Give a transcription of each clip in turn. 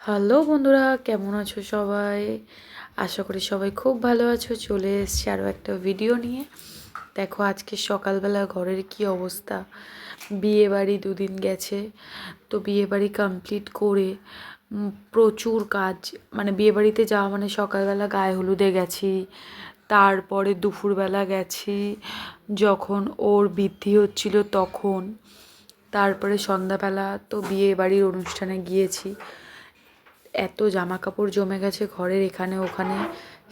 Hello বন্ধুরা, কেমন আছো সবাই? আশা করি সবাই খুব ভালো আছো। চলে এসছি আরও একটা ভিডিও নিয়ে। দেখো আজকে সকালবেলা ঘরের কি অবস্থা। বিয়ে বাড়ি 2 দিন গেছে, তো বিয়ে বাড়ি কমপ্লিট করে প্রচুর কাজ। মানে বিয়ে বাড়িতে যাওয়া মানে সকালবেলা গায়ে হলুদে গেছি, তারপরে দুপুরবেলা গেছি যখন ওর বৃদ্ধি হচ্ছিল তখন, তারপরে সন্ধ্যাবেলা তো বিয়ে বাড়ির অনুষ্ঠানে গিয়েছি। এত জামা কাপড় জমে গেছে ঘরের, এখানে ওখানে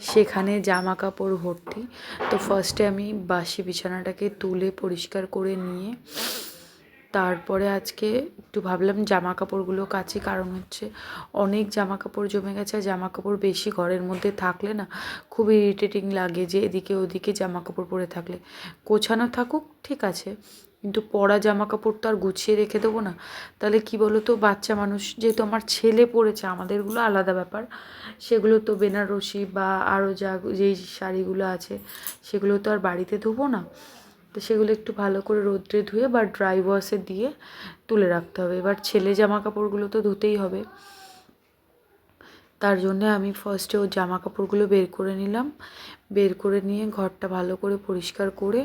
সেখানে জামা কাপড় ভর্তি। তো ফার্স্টে আমি বাসি বিছানাটাকে তুলে পরিষ্কার করে নিয়ে তারপরে আজকে একটু ভাবলাম জামা কাপড়গুলো কাচি, কারণ হচ্ছে অনেক জামা কাপড় জমে গেছে। আর জামা কাপড় বেশি ঘরের মধ্যে থাকলে না খুব ইরিটেটিং লাগে, যে এদিকে ওদিকে জামা কাপড় পরে থাকলে। গোছানো থাকুক ঠিক আছে, কিন্তু পরা জামা কাপড় তো আর গুছিয়ে রেখে দেবো না। তাহলে কি বলো তো, বাচ্চা মানুষ যেহেতু আমার ছেলে পড়েছে, আমাদেরগুলো আলাদা ব্যাপার, সেগুলো তো বেনারসি বা আরও যেই শাড়িগুলো আছে সেগুলো তো আর বাড়িতে ধোবো না। তো সেগুলো একটু ভালো করে রোদ্রে ধুয়ে বা ড্রাই ওয়াশে দিয়ে তুলে রাখতে হবে। এবার ছেলে জামা কাপড়গুলো তো ধুতেই হবে, তার জন্যে আমি ফার্স্টে ওর জামা কাপড়গুলো বের করে নিলাম। বের করে নিয়ে ঘরটা ভালো করে পরিষ্কার করে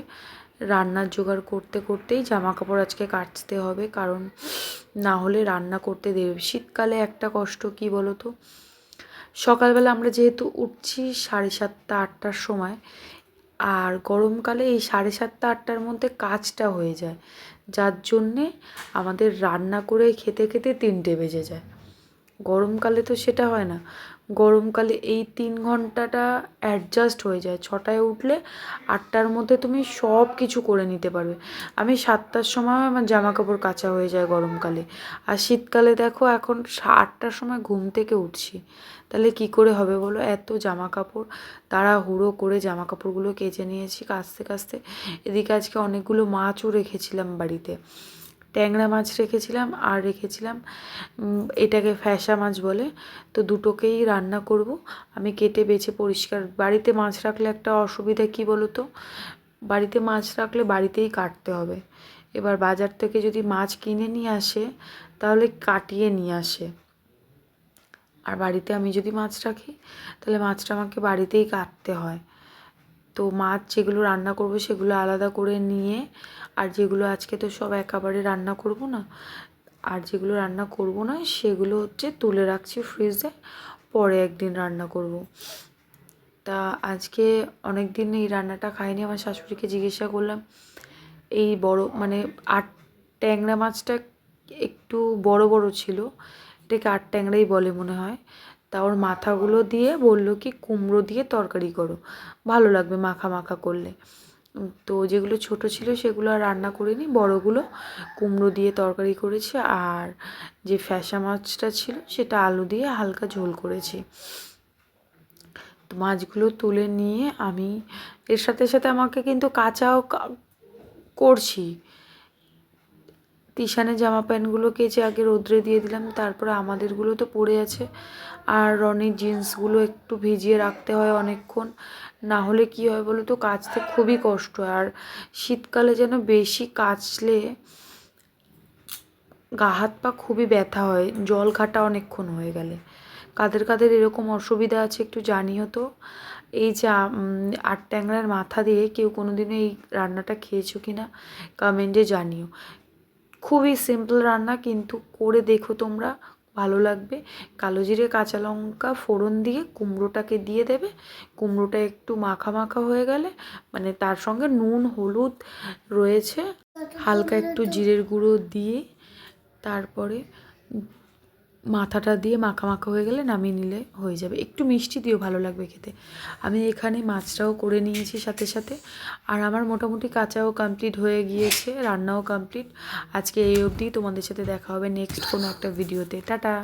রান্নার জোগাড় করতে করতেই জামা কাপড় আজকে কাচতে হবে, কারণ না হলে রান্না করতে দেবে। শীতকালে একটা কষ্ট কি বলো তো, সকালবেলা আমরা যেহেতু উঠছি 7:30-8টার সময়, আর গরমকালে এই 7:30-8টার মধ্যে কাজটা হয়ে যায়, যার জন্যে আমাদের রান্না করে খেতে খেতে 3টে বেজে যায়। গরমকালে তো সেটা হয় না। গরমকালে এই 3 ঘন্টাটা অ্যাডজাস্ট হয়ে যায়। 6টায় উঠলে 8টার মধ্যে তুমি সব কিছু করে নিতে পারবে। আমি 7টার সময় আমার জামা কাপড় কাচা হয়ে যায় গরমকালে। আর শীতকালে দেখো এখন 8টার সময় ঘুম থেকে উঠছি, তাহলে কি করে হবে বলো? এত জামা কাপড়, তাড়াহুড়ো করে জামা কাপড়গুলো কেচে নিয়েছি কাচতে কাচতে। এদিকে আজকে অনেকগুলো মাছও রেখেছিলাম বাড়িতে। ট্যাংরা মাছ রেখেছিলাম আর রেখেছিলাম এটাকে ফ্যাসা মাছ বলে। তো দুটোকেই রান্না করব। আমি কেটে বেছে পরিষ্কার, বাড়িতে মাছ রাখলে একটা অসুবিধা কি বলো তো, বাড়িতে মাছ রাখলে বাড়িতেই কাটতে হবে। এবার বাজার থেকে যদি মাছ কিনে নিয়ে আসে তাহলে কাটিয়ে নিয়ে আসে, আর বাড়িতে আমি যদি মাছ রাখি তাহলে মাছটা আমাকে বাড়িতেই কাটতে হয়। তো মাছ যেগুলো রান্না করব সেগুলো আলাদা করে নিয়ে, আর যেগুলো আজকে তো সব একেবারে রান্না করব না, আর যেগুলো রান্না করব না সেগুলো হচ্ছে তুলে রাখছি ফ্রিজে, পরে একদিন রান্না করব। তা আজকে অনেক দিন এই রান্নাটা খাইনি। আমার শাশুড়িকে জিজ্ঞাসা করলাম, এই বড় মানে ট্যাংরা মাছটা একটু বড় বড় ছিল, এটাকে ট্যাংরাই বলে মনে হয়। তা ওর মাথাগুলো দিয়ে বললো কি কুমড়ো দিয়ে তরকারি করো, ভালো লাগবে মাখা মাখা করলে। তো যেগুলো ছোট ছিল সেগুলো আর রান্না করিনি, বড়গুলো কুমড়ো দিয়ে তরকারি করেছি। আর যে ফ্যাসা মাছটা ছিল সেটা আলু দিয়ে হালকা ঝোল করেছি। তো মাছগুলো তুলে নিয়ে আমি এর সাথে সাথে আমাকে কিন্তু কাচাও করছি। তিশানের জামা প্যান্টগুলো কেচে আগে রোদ্রে দিয়ে দিলাম, তারপরে আমাদেরগুলো তো পড়ে আছে। আর রনির জিন্সগুলো একটু ভিজিয়ে রাখতে হয় অনেকক্ষণ, না হলে কি হয় বলো তো, কাচতে খুবই কষ্ট হয়। আর শীতকালে যেন বেশি কাচলে গা হাত পা খুবই ব্যথা হয়, জল ঘাটা অনেকক্ষণ হয়ে গেলে। কাদের কাদের এরকম অসুবিধা আছে একটু জানিও তো। এই যে ট্যাংরার মাথা দিয়ে কেউ কোনোদিনও এই রান্নাটা খেয়েছো কি না কমেন্টে জানিও। খুবই সিম্পল রান্না, কিন্তু করে দেখো তোমরা, ভালো লাগবে। কালো জিরে কাঁচা লঙ্কা ফোড়ন দিয়ে কুমড়োটাকে দিয়ে দেবে। কুমড়োটা একটু মাখা মাখা হয়ে গেলে, মানে তার সঙ্গে নুন হলুদ রয়েছে, হালকা একটু জিরের গুঁড়ো দিয়ে তারপরে মাথাটা দিয়ে মাখা মাখা হয়ে গেলে নামিয়ে নিলে হয়ে যাবে। একটু মিষ্টি দিও, ভালো লাগবে খেতে। আমি এখানে মাছটাও করে নিয়েছি সাথে সাথে। আর আমার মোটামুটি কাচাও কমপ্লিট হয়ে গিয়েছে, রান্নাও কমপ্লিট। আজকে এই অবধি, তোমাদের সাথে দেখা হবে নেক্সট কোনো একটা ভিডিওতে। টাটা।